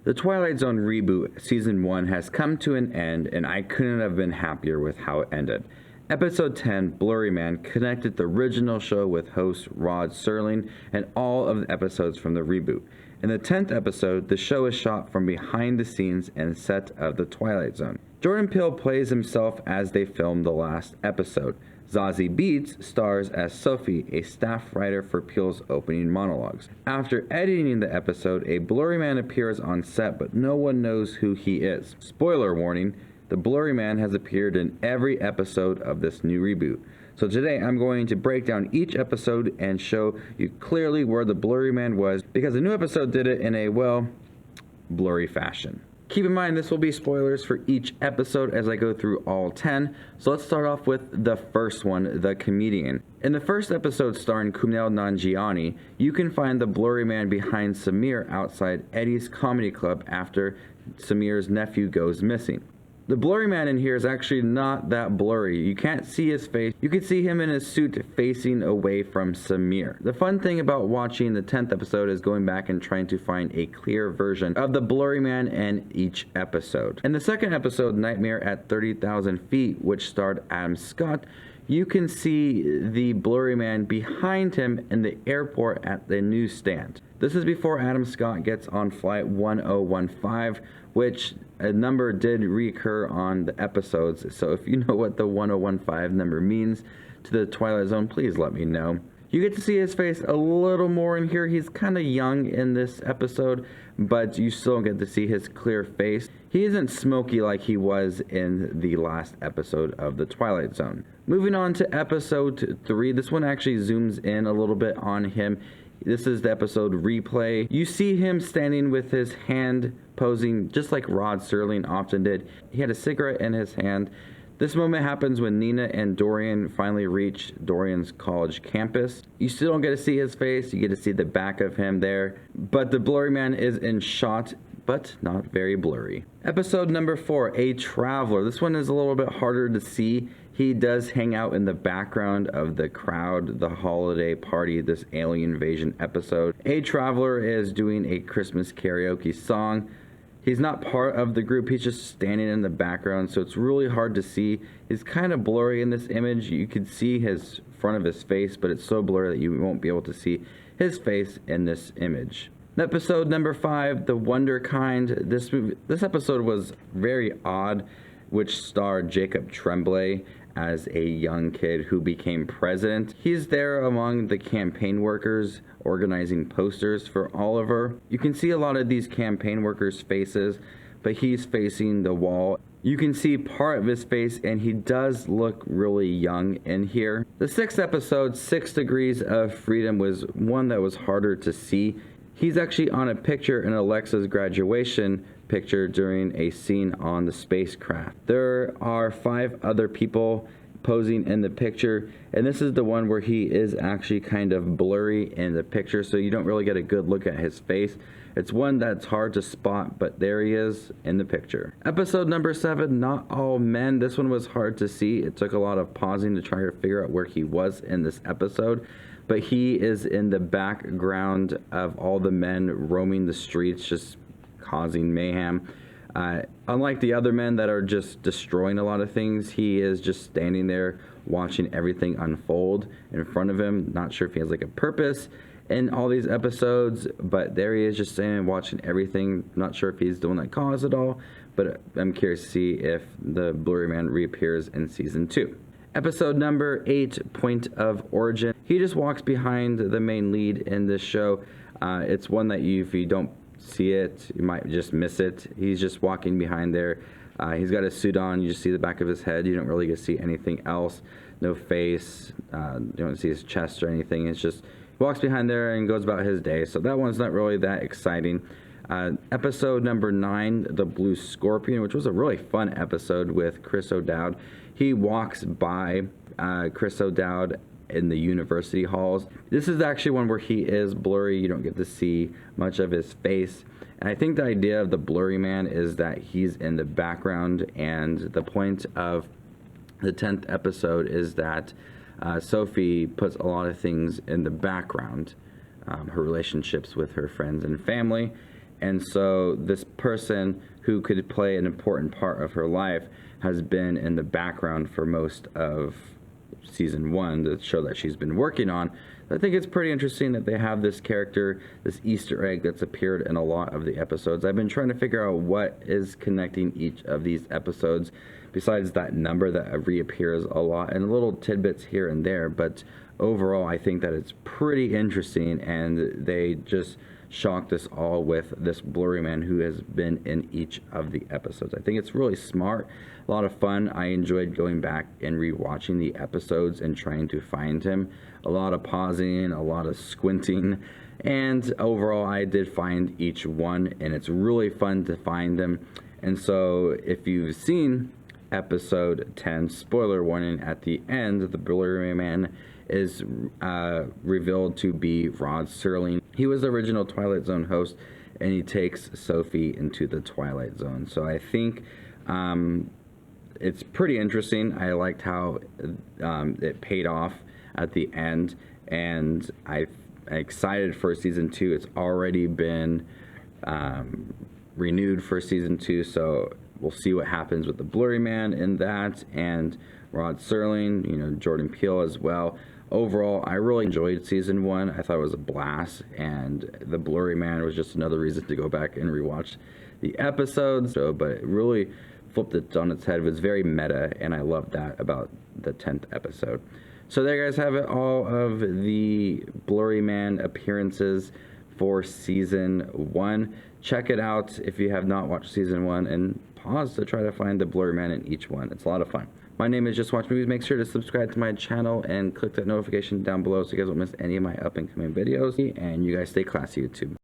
The Twilight Zone reboot Season 1 has come to an end, and I couldn't have been happier with how it ended. Episode 10, Blurry Man, connected the original show with host Rod Serling and all of the episodes from the reboot. In the 10th episode, the show is shot from behind the scenes and set of the Twilight Zone. Jordan Peele plays himself as they filmed the last episode. Zazie Beetz stars as Sophie, a staff writer for Peele's opening monologues. After editing the episode, a Blurry Man appears on set, but no one knows who he is. Spoiler warning, the Blurry Man has appeared in every episode of this new reboot. So today I'm going to break down each episode and show you clearly where the Blurry Man was, because the new episode did it in a, well, blurry fashion. Keep in mind, this will be spoilers for each episode as I go through all 10. So let's start off with the first one, The Comedian. In the first episode starring Kumail Nanjiani, you can find the Blurry Man behind Samir outside Eddie's comedy club after Samir's nephew goes missing. The Blurry Man in here is actually not that blurry. You can't see his face. You can see him in his suit facing away from Samir. The fun thing about watching the 10th episode is going back and trying to find a clear version of the Blurry Man in each episode. In the second episode, Nightmare at 30,000 Feet, which starred Adam Scott, you can see the Blurry Man behind him in the airport at the newsstand. This is before Adam Scott gets on flight 1015, which a number did recur on the episodes. So if you know what the 1015 number means to the Twilight Zone, please let me know. You get to see his face a little more in here. He's kind of young in this episode, but you still get to see his clear face. He isn't smoky like he was in the last episode of the Twilight Zone. Moving on to episode 3, this one actually zooms in a little bit on him. This is the episode Replay. You see him standing with his hand posing just like Rod Serling often did. He had a cigarette in his hand. This moment happens when Nina and Dorian finally reach Dorian's college campus. You still don't get to see his face. You get to see the back of him there. But the Blurry Man is in shot, but not very blurry. Episode number 4, A Traveler. This one is a little bit harder to see. He does hang out in the background of the crowd, the holiday party, this alien invasion episode. A Traveler is doing a Christmas karaoke song. He's not part of the group, he's just standing in the background, so it's really hard to see. He's kind of blurry in this image. You can see his front of his face, but it's so blurry that you won't be able to see his face in this image. Episode number 5, The Wunderkind. This episode was very odd, which starred Jacob Tremblay as a young kid who became president. He's there among the campaign workers organizing posters for Oliver. You can see a lot of these campaign workers' faces, but he's facing the wall. You can see part of his face, and he does look really young in here. The 6th episode, 6 Degrees of Freedom, was one that was harder to see. He's actually on a picture in Alexa's graduation picture during a scene on the spacecraft. There are 5 other people posing in the picture, and this is the one where he is actually kind of blurry in the picture, so you don't really get a good look at his face. It's one that's hard to spot, but there he is in the picture. Episode number 7, Not All Men. This one was hard to see. It took a lot of pausing to try to figure out where he was in this episode, but he is in the background of all the men roaming the streets, just causing mayhem. Unlike the other men that are just destroying a lot of things, he is just standing there watching everything unfold in front of him. Not sure if he has like a purpose in all these episodes, but there he is just standing and watching everything. Not sure if he's the one that caused it all, but I'm curious to see if the Blurry Man reappears in season 2. Episode number 8, Point of Origin. He just walks behind the main lead in this show. It's one that if you don't see it, you might just miss it. He's just walking behind there. He's got a suit on. You just see the back of his head. You don't really get to see anything else. No face. You don't see his chest or anything. It's just he walks behind there and goes about his day. So that one's not really that exciting. Episode number 9, The Blue Scorpion, which was a really fun episode with Chris O'Dowd. He walks by Chris O'Dowd in the university halls. This is actually one where he is blurry. You don't get to see much of his face. And I think the idea of the Blurry Man is that he's in the background, and the point of the 10th episode is that Sophie puts a lot of things in the background, her relationships with her friends and family, And so this person who could play an important part of her life has been in the background for most of season 1, the show that she's been working on. I think it's pretty interesting that they have this character, this Easter egg that's appeared in a lot of the episodes. I've been trying to figure out what is connecting each of these episodes besides that number that reappears a lot and little tidbits here and there. But overall, I think that it's pretty interesting, and they just shocked us all with this Blurryman who has been in each of the episodes. I think it's really smart, a lot of fun. I enjoyed going back and rewatching the episodes and trying to find him. A lot of pausing, a lot of squinting, and overall I did find each one, and it's really fun to find them. And so if you've seen episode 10, spoiler warning, at the end, the Blurryman is revealed to be Rod Serling. He was the original Twilight Zone host, and he takes Sophie into the Twilight Zone. So I think it's pretty interesting. I liked how it paid off at the end, and I'm excited for season 2. It's already been renewed for season 2, so we'll see what happens with the Blurryman in that, and Rod Serling, you know, Jordan Peele as well. Overall, I really enjoyed season 1. I thought it was a blast, and the Blurryman was just another reason to go back and rewatch the episodes. So, but it really flipped it on its head. It was very meta, and I loved that about the 10th episode. So there you guys have it, all of the Blurryman appearances for season 1. Check it out if you have not watched season 1, and pause to try to find the Blurryman in each one. It's a lot of fun. My name is Just Watch Movies. Make sure to subscribe to my channel and click that notification down below so you guys won't miss any of my up and coming videos. And you guys stay classy, YouTube.